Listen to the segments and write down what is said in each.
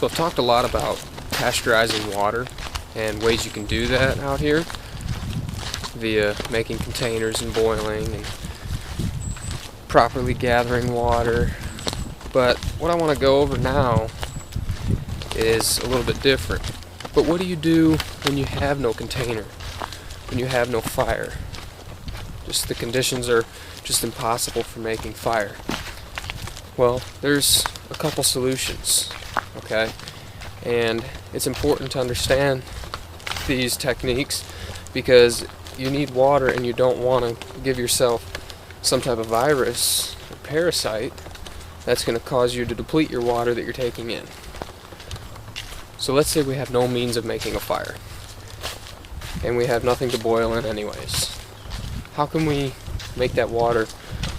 So I've talked a lot about pasteurizing water and ways you can do that out here via making containers and boiling and properly gathering water. But what I want to go over now is a little bit different. But what do you do when you have no container, when you have no fire? Just the conditions are just impossible for making fire. Well, there's a couple solutions, okay? And it's important to understand these techniques because you need water and you don't want to give yourself some type of virus or parasite that's going to cause you to deplete your water that you're taking in. So let's say we have no means of making a fire and we have nothing to boil in anyways. How can we make that water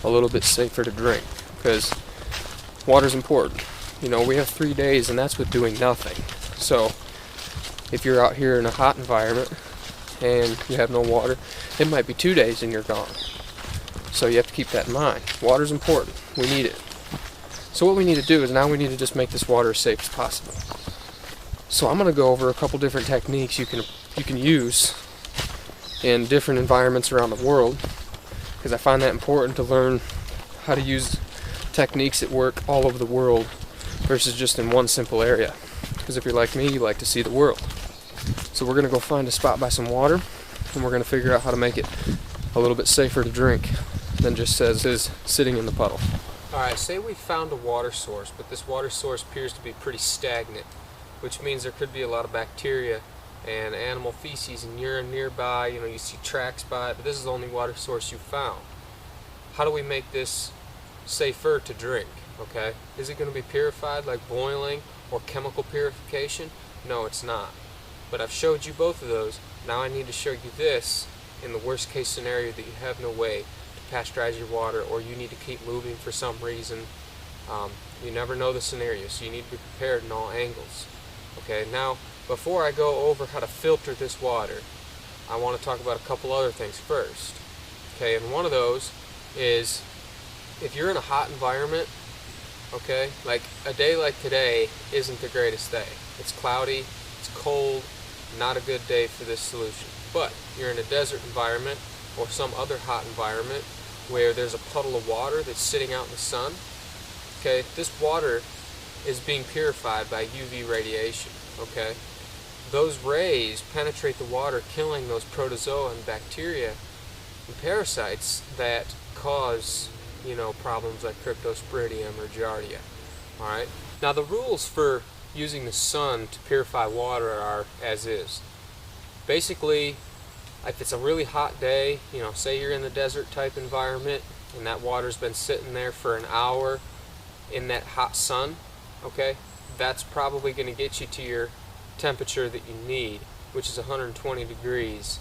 a little bit safer to drink? Because water's important. You know, we have 3 days and that's with doing nothing. So if you're out here in a hot environment and you have no water, it might be 2 days and you're gone. So you have to keep that in mind. Water's important. We need it. So what we need to do is now we need to just make this water as safe as possible. So I'm going to go over a couple different techniques you can use in different environments around the world, because I find that important to learn how to use techniques that work all over the world versus just in one simple area. Because if you're like me, you like to see the world. So we're going to go find a spot by some water and we're going to figure out how to make it a little bit safer to drink than just as is sitting in the puddle. Alright, say we found a water source, but this water source appears to be pretty stagnant, which means there could be a lot of bacteria and animal feces and urine nearby. You know, you see tracks by it, but this is the only water source you found. How do we make this safer to drink? Okay, is it going to be purified like boiling or chemical purification? No, it's not. But I've showed you both of those. Now I need to show you this in the worst case scenario that you have no way to pasteurize your water, or you need to keep moving for some reason. You never know the scenario, so you need to be prepared in all angles. Okay, now before I go over how to filter this water, I want to talk about a couple other things first. Okay, and one of those is if you're in a hot environment, okay, like a day like today isn't the greatest day. It's cloudy, it's cold, not a good day for this solution. But you're in a desert environment or some other hot environment where there's a puddle of water that's sitting out in the sun. Okay, this water is being purified by UV radiation. Okay, those rays penetrate the water, killing those protozoa and bacteria and parasites that cause, you know, problems like cryptosporidium or giardia. Alright, now the rules for using the sun to purify water are as is. Basically, if it's a really hot day, you know, say you're in the desert type environment and that water's been sitting there for an hour in that hot sun, okay, that's probably going to get you to your temperature that you need, which is 120 degrees,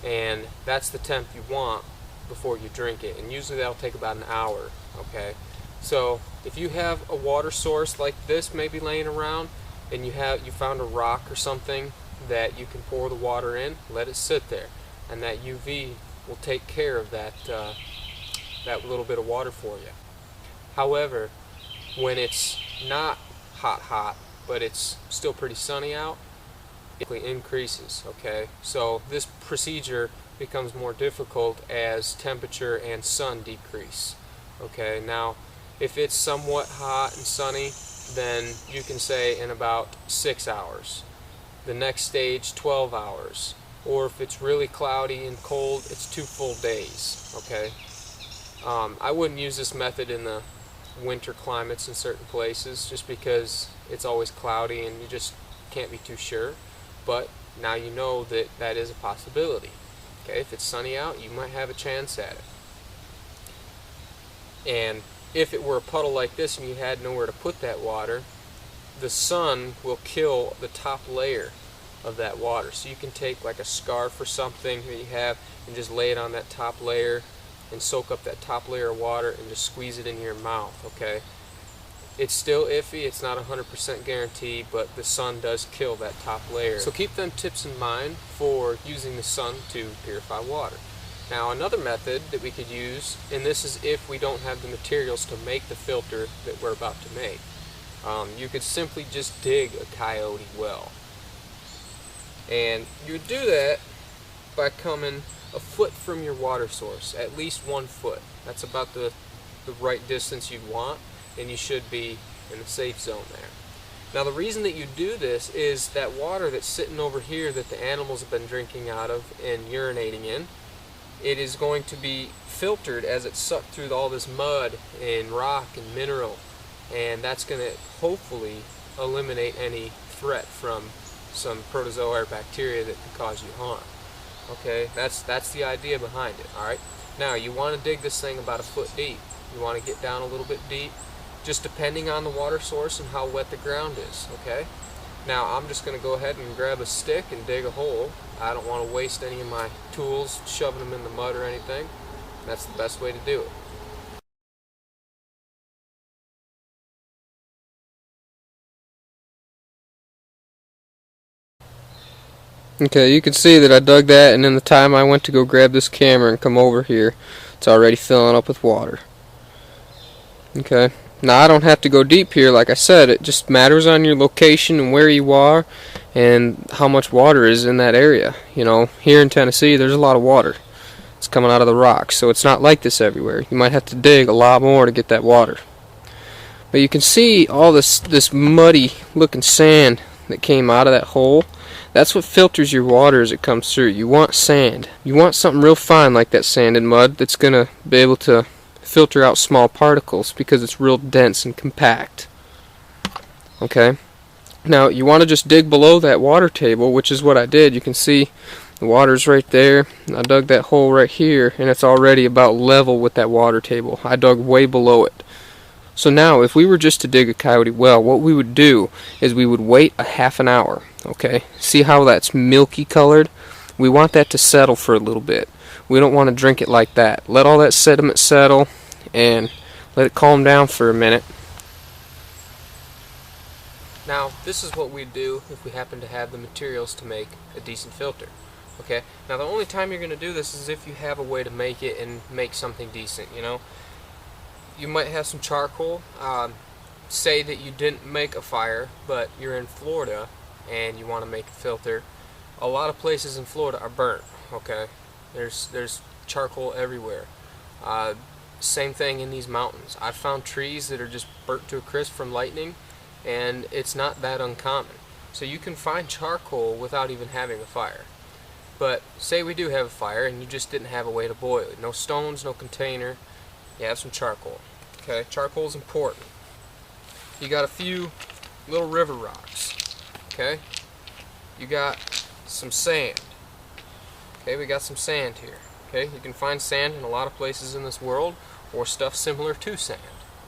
and that's the temp you want before you drink it, and usually that'll take about an hour. Okay, so if you have a water source like this maybe laying around and you found a rock or something that you can pour the water in, let it sit there, and that UV will take care of that that little bit of water for you. However, when it's not hot, but it's still pretty sunny out, it increases. Okay, so this procedure becomes more difficult as temperature and sun decrease. Okay, now if it's somewhat hot and sunny, then you can say in about 6 hours. The next stage, 12 hours. Or if it's really cloudy and cold, it's 2 full days. Okay, I wouldn't use this method in the winter climates in certain places just because it's always cloudy and you just can't be too sure. But now you know that that is a possibility. Okay, if it's sunny out, you might have a chance at it. And if it were a puddle like this and you had nowhere to put that water, the sun will kill the top layer of that water. So you can take like a scarf or something that you have and just lay it on that top layer and soak up that top layer of water and just squeeze it into your mouth. Okay, it's still iffy, it's not 100% guaranteed, but the sun does kill that top layer. So keep them tips in mind for using the sun to purify water. Now another method that we could use, and this is if we don't have the materials to make the filter that we're about to make. You could simply just dig a coyote well. And you would do that by coming a foot from your water source, at least 1 foot. That's about the right distance you'd want, and you should be in the safe zone there. Now the reason that you do this is that water that's sitting over here that the animals have been drinking out of and urinating in, it is going to be filtered as it's sucked through all this mud and rock and mineral, and that's going to hopefully eliminate any threat from some protozoa or bacteria that could cause you harm. Okay, that's the idea behind it. Alright, now you want to dig this thing about 1 foot deep. You want to get down a little bit deep, just depending on the water source and how wet the ground is. Okay, now I'm just going to go ahead and grab a stick and dig a hole. I don't want to waste any of my tools shoving them in the mud or anything. That's the best way to do it. Okay, you can see that I dug that, and in the time I went to go grab this camera and come over here, it's already filling up with water. Okay, now I don't have to go deep here, like I said. It just matters on your location and where you are and how much water is in that area. You know, here in Tennessee there's a lot of water. It's coming out of the rocks, so it's not like this everywhere. You might have to dig a lot more to get that water. But you can see all this muddy looking sand that came out of that hole. That's what filters your water as it comes through. You want sand. You want something real fine like that sand and mud that's going to be able to filter out small particles because it's real dense and compact. Okay? Now, you want to just dig below that water table, which is what I did. You can see the water's right there. I dug that hole right here, and it's already about level with that water table. I dug way below it. So now, if we were just to dig a coyote well, what we would do is we would wait a half an hour. Okay, see how that's milky colored? We want that to settle for a little bit. We don't want to drink it like that. Let all that sediment settle and let it calm down for a minute. Now, this is what we'd do if we happen to have the materials to make a decent filter. Okay, now the only time you're going to do this is if you have a way to make it and make something decent, you know. You might have some charcoal. Say that you didn't make a fire, but you're in Florida and you want to make a filter. A lot of places in Florida are burnt. Okay, there's charcoal everywhere. Same thing in these mountains. I've found trees that are just burnt to a crisp from lightning, and it's not that uncommon. So you can find charcoal without even having a fire. But say we do have a fire and you just didn't have a way to boil it. No stones, no container. You have some charcoal. Okay, charcoal is important. You got a few little river rocks. Okay, you got some sand. Okay, we got some sand here. Okay, you can find sand in a lot of places in this world, or stuff similar to sand,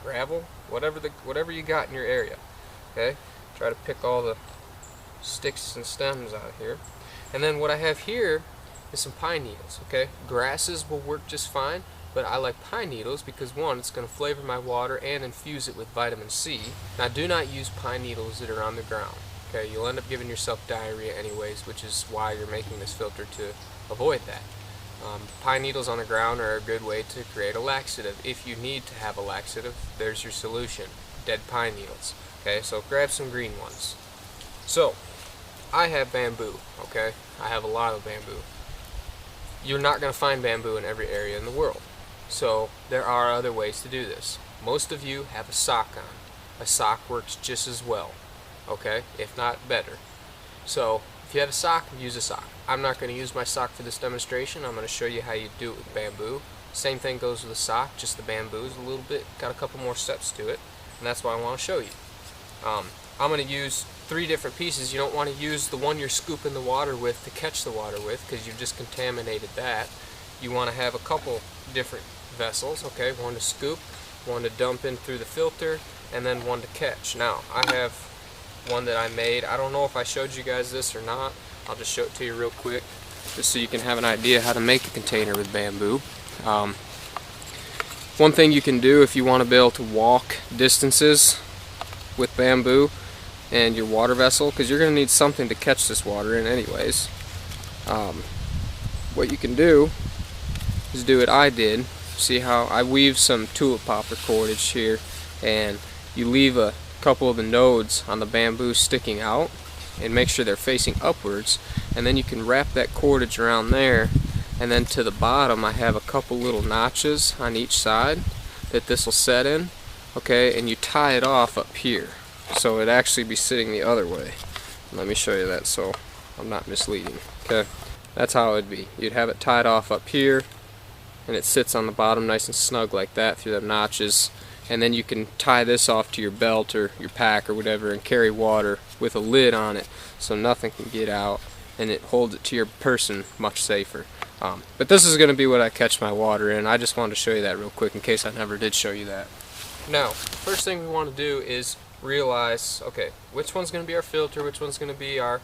gravel, whatever you got in your area. Okay, try to pick all the sticks and stems out of here. And then what I have here is some pine needles. Okay, grasses will work just fine, but I like pine needles because, one, it's going to flavor my water and infuse it with vitamin C. Now, do not use pine needles that are on the ground. Okay, you'll end up giving yourself diarrhea anyways, which is why you're making this filter, to avoid that. Pine needles on the ground are a good way to create a laxative. If you need to have a laxative, there's your solution: dead pine needles. Okay, so grab some green ones. So, I have bamboo. Okay, I have a lot of bamboo. You're not going to find bamboo in every area in the world. So there are other ways to do this. Most of you have a sock on. A sock works just as well, okay, if not better. So if you have a sock, use a sock. I'm not going to use my sock for this demonstration. I'm going to show you how you do it with bamboo. Same thing goes with a sock, just the bamboo is a little bit, got a couple more steps to it, and that's what I want to show you. I'm going to use 3 different pieces. You don't want to use the one you're scooping the water with to catch the water with, because you've just contaminated that. You want to have a couple different vessels, okay, one to scoop, one to dump in through the filter, and then one to catch. Now, I have one that I made. I don't know if I showed you guys this or not. I'll just show it to you real quick, just so you can have an idea how to make a container with bamboo. One thing you can do if you want to be able to walk distances with bamboo and your water vessel, because you're going to need something to catch this water in anyways, what you can do is do what I did. See how I weave some tulip poplar cordage here, and you leave a a couple of the nodes on the bamboo sticking out, and make sure they're facing upwards, and then you can wrap that cordage around there, and then to the bottom I have a couple little notches on each side that this will set in, okay, and you tie it off up here so it'd actually be sitting the other way. Let me show you that so I'm not misleading. Okay, that's how it'd be. You'd have it tied off up here, and it sits on the bottom nice and snug like that through the notches, and then you can tie this off to your belt or your pack or whatever and carry water with a lid on it so nothing can get out, and it holds it to your person much safer. But this is going to be what I catch my water in. I just wanted to show you that real quick in case I never did show you that. Now, first thing we want to do is realize, okay, which one's going to be our filter, which one's going to be our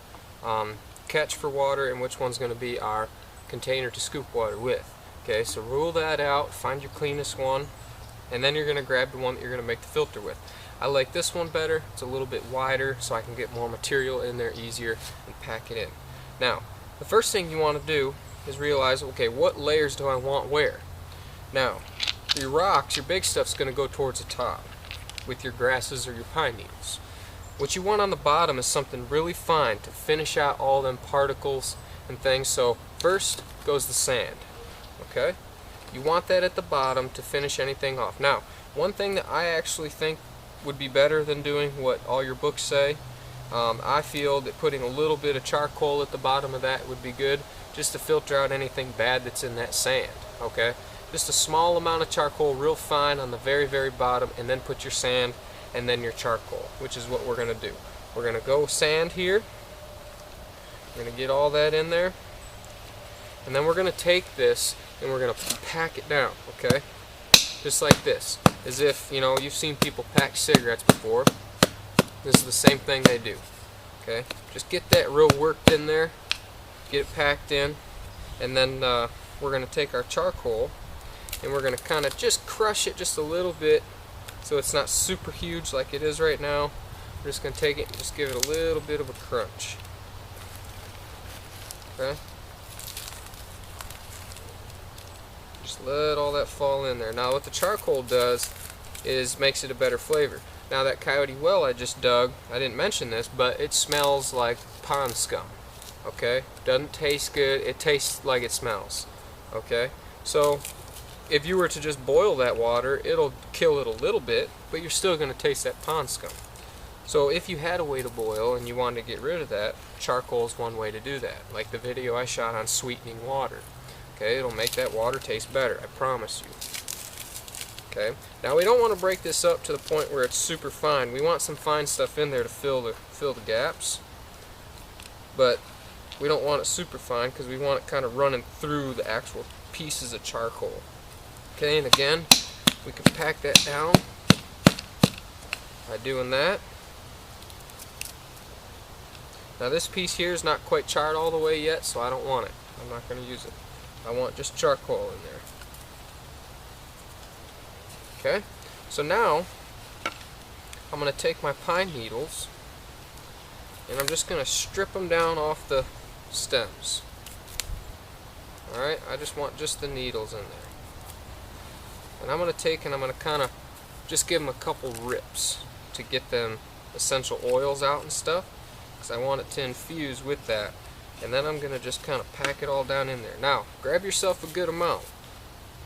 catch for water, and which one's going to be our container to scoop water with. Okay, so rule that out, find your cleanest one, and then you're going to grab the one that you're going to make the filter with. I like this one better. It's a little bit wider so I can get more material in there easier and pack it in. Now, the first thing you want to do is realize, okay, what layers do I want where? Now, your rocks, your big stuff's going to go towards the top with your grasses or your pine needles. What you want on the bottom is something really fine to finish out all them particles and things. So first goes the sand, okay? You want that at the bottom to finish anything off. Now, one thing that I actually think would be better than doing what all your books say, I feel that putting a little bit of charcoal at the bottom of that would be good, just to filter out anything bad that's in that sand, okay? Just a small amount of charcoal, real fine on the very, very bottom, and then put your sand and then your charcoal, which is what we're going to do. We're going to go sand here. We're going to get all that in there, and then we're going to take this and we're going to pack it down, okay? Just like this, as if, you know, you've seen people pack cigarettes before. This is the same thing they do, okay? Just get that real worked in there, get it packed in, and then we're going to take our charcoal and we're going to kind of just crush it just a little bit so it's not super huge like it is right now. We're just going to take it and just give it a little bit of a crunch, okay? Just let all that fall in there. Now what the charcoal does is makes it a better flavor. Now that coyote well I just dug, I didn't mention this, but it smells like pond scum. Okay? Doesn't taste good, it tastes like it smells. Okay? So if you were to just boil that water, it'll kill it a little bit, but you're still going to taste that pond scum. So if you had a way to boil and you wanted to get rid of that, charcoal is one way to do that. Like the video I shot on sweetening water. Okay? It'll make that water taste better, I promise you. Okay? Now we don't want to break this up to the point where it's super fine. We want some fine stuff in there to fill the gaps. But we don't want it super fine because we want it kind of running through the actual pieces of charcoal. Okay, and again, we can pack that down by doing that. Now this piece here is not quite charred all the way yet, so I don't want it. I'm not going to use it. I want just charcoal in there. Okay, so now I'm going to take my pine needles and I'm just going to strip them down off the stems. Alright, I just want just the needles in there. And I'm going to take and I'm going to kind of just give them a couple rips to get them essential oils out and stuff, because I want it to infuse with that. And then I'm going to just kind of pack it all down in there. Now, grab yourself a good amount.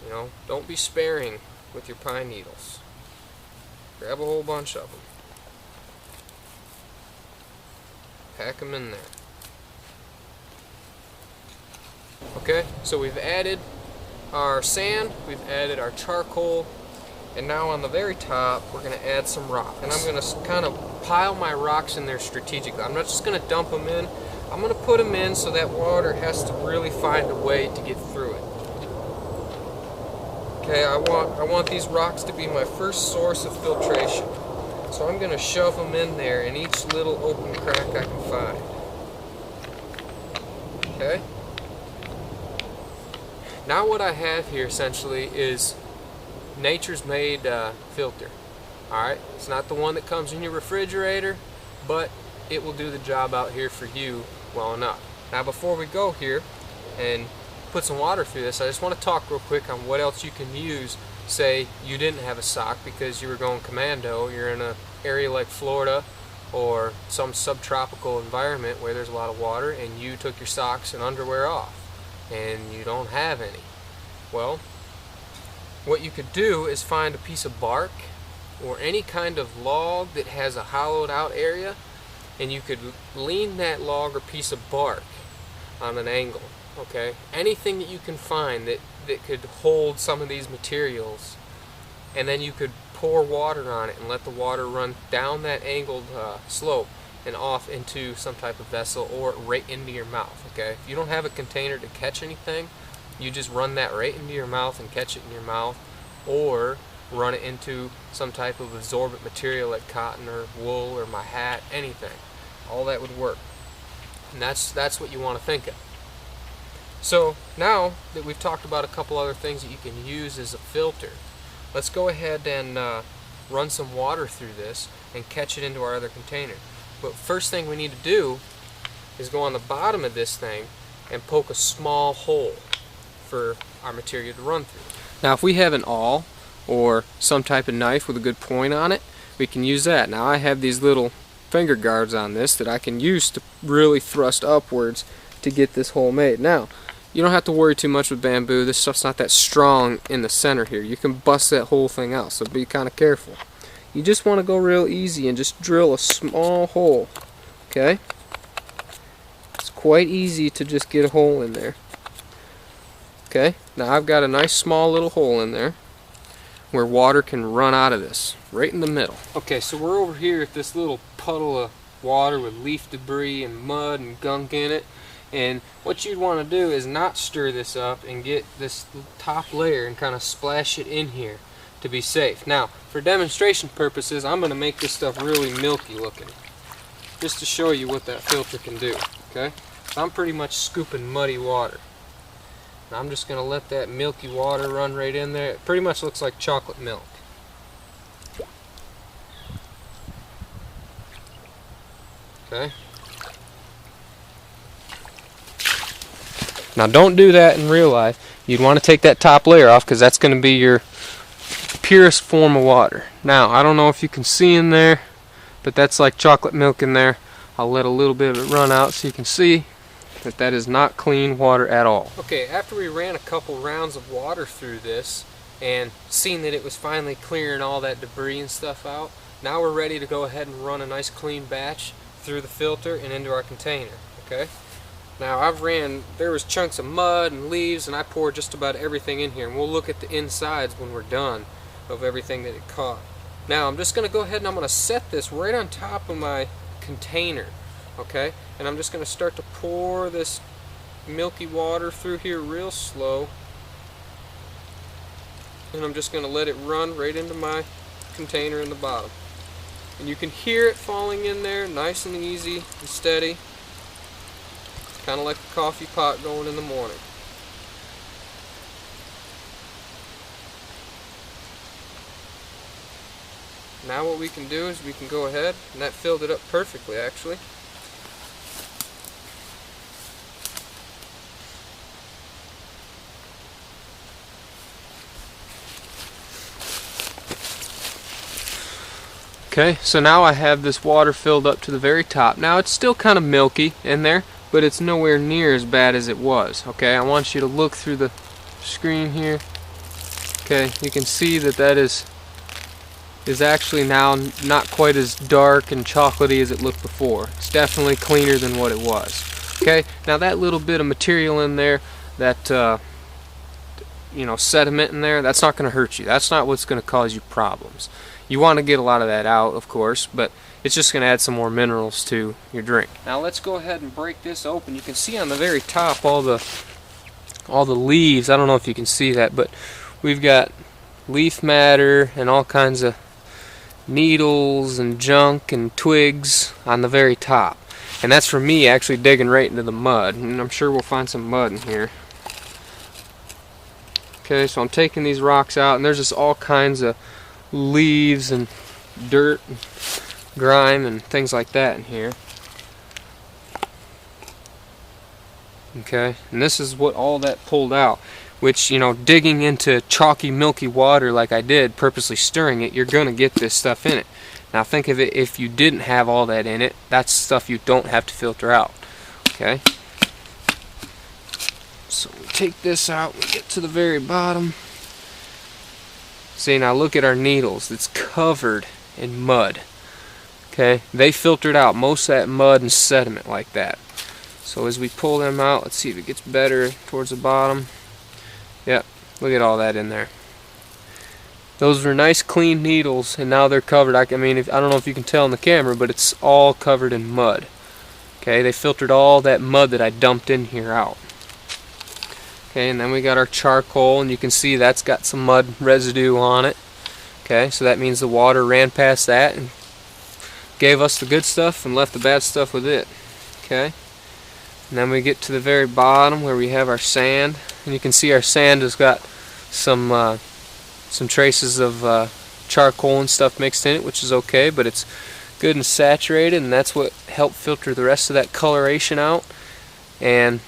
You know, don't be sparing with your pine needles. Grab a whole bunch of them. Pack them in there. Okay, so we've added our sand, we've added our charcoal, and now on the very top we're going to add some rocks. And I'm going to kind of pile my rocks in there strategically. I'm not just going to dump them in. I'm going to put them in so that water has to really find a way to get through it. Okay, I want these rocks to be my first source of filtration. So I'm going to shove them in there in each little open crack I can find. Okay? Now what I have here essentially is nature's made filter. Alright? It's not the one that comes in your refrigerator, but it will do the job out here for you well enough. Now before we go here and put some water through this, I just want to talk real quick on what else you can use say you didn't have a sock because you were going commando, you're in an area like Florida or some subtropical environment where there's a lot of water, and you took your socks and underwear off and you don't have any. Well, what you could do is find a piece of bark or any kind of log that has a hollowed out area, and you could lean that log or piece of bark on an angle. Okay, anything that you can find that could hold some of these materials, and then you could pour water on it and let the water run down that angled slope and off into some type of vessel or right into your mouth. Okay, if you don't have a container to catch anything, you just run that right into your mouth and catch it in your mouth, or run it into some type of absorbent material like cotton or wool or my hat, anything. All that would work, and that's what you want to think of. So now that we've talked about a couple other things that you can use as a filter, let's go ahead and run some water through this and catch it into our other container. But first thing we need to do is go on the bottom of this thing and poke a small hole for our material to run through. Now if we have an awl or some type of knife with a good point on it, we can use that. Now I have these little finger guards on this that I can use to really thrust upwards to get this hole made. Now you don't have to worry too much with bamboo. This stuff's not that strong in the center here. You can bust that whole thing out, so be kind of careful. You just want to go real easy and just drill a small hole. Okay? It's quite easy to just get a hole in there. Okay? Now I've got a nice small little hole in there where water can run out of this, right in the middle. Okay, so we're over here at this little puddle of water with leaf debris and mud and gunk in it. And what you'd want to do is not stir this up and get this top layer and kind of splash it in here to be safe. Now, for demonstration purposes, I'm going to make this stuff really milky looking, just to show you what that filter can do. Okay? So I'm pretty much scooping muddy water. And I'm just going to let that milky water run right in there. It pretty much looks like chocolate milk. Okay? Now don't do that in real life. You'd want to take that top layer off because that's going to be your purest form of water. Now I don't know if you can see in there, but that's like chocolate milk in there. I'll let a little bit of it run out so you can see that that is not clean water at all. Okay, after we ran a couple rounds of water through this and seen that it was finally clearing all that debris and stuff out, now we're ready to go ahead and run a nice clean batch through the filter and into our container. Okay? Now there was chunks of mud and leaves, and I poured just about everything in here, and we'll look at the insides when we're done of everything that it caught. Now I'm just going to go ahead and I'm going to set this right on top of my container, okay? And I'm just going to start to pour this milky water through here real slow, and I'm just going to let it run right into my container in the bottom. And you can hear it falling in there nice and easy and steady. Kind of like a coffee pot going in the morning. Now what we can do is we can go ahead, and that filled it up perfectly actually. Okay, so now I have this water filled up to the very top. Now it's still kind of milky in there, but it's nowhere near as bad as it was. Okay, I want you to look through the screen here. Okay, you can see that that is actually now not quite as dark and chocolatey as it looked before. It's definitely cleaner than what it was. Okay, now that little bit of material in there, that sediment in there, that's not going to hurt you. That's not what's going to cause you problems. You want to get a lot of that out, of course, but it's just going to add some more minerals to your drink. Now let's go ahead and break this open. You can see on the very top all the leaves. I don't know if you can see that, but we've got leaf matter and all kinds of needles and junk and twigs on the very top. And that's from me actually digging right into the mud. And I'm sure we'll find some mud in here. Okay, so I'm taking these rocks out, and there's just all kinds of leaves and dirt and grime and things like that in here. Okay, and this is what all that pulled out. which, you know, digging into chalky milky water like I did, purposely stirring it, you're gonna get this stuff in it. Now think of it, if you didn't have all that in it, that's stuff you don't have to filter out. Okay, so we take this out, we get to the very bottom. See, now look at our needles, it's covered in mud. Okay, they filtered out most of that mud and sediment like that. So as we pull them out, let's see if it gets better towards the bottom. Yep, look at all that in there. Those were nice clean needles, and now they're covered. I mean, I don't know if you can tell in the camera, but it's all covered in mud. Okay, they filtered all that mud that I dumped in here out. Okay, and then we got our charcoal, and you can see that's got some mud residue on it. Okay, so that means the water ran past that and gave us the good stuff and left the bad stuff with it. Okay, and then we get to the very bottom where we have our sand, and you can see our sand has got some traces of charcoal and stuff mixed in it, which is okay, but it's good and saturated, and that's what helped filter the rest of that coloration out and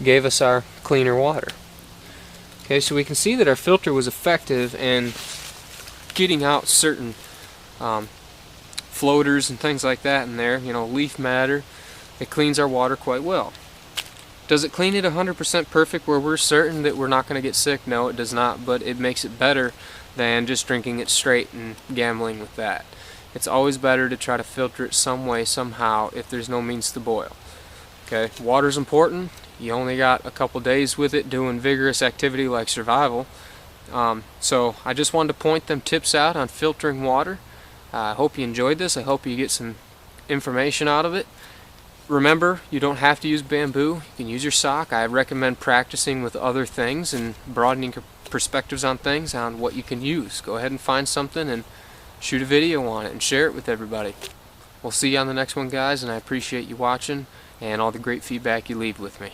gave us our cleaner water. Okay, so we can see that our filter was effective in getting out certain floaters and things like that in there, you know, leaf matter. It cleans our water quite well. Does it clean it 100% perfect where we're certain that we're not going to get sick? No, it does not, but it makes it better than just drinking it straight and gambling with that. It's always better to try to filter it some way, somehow, if there's no means to boil. Okay, water's important. You only got a couple days with it doing vigorous activity like survival. So I just wanted to point them tips out on filtering water. I hope you enjoyed this. I hope you get some information out of it. Remember, you don't have to use bamboo. You can use your sock. I recommend practicing with other things and broadening your perspectives on things, on what you can use. Go ahead and find something and shoot a video on it and share it with everybody. We'll see you on the next one, guys, and I appreciate you watching and all the great feedback you leave with me.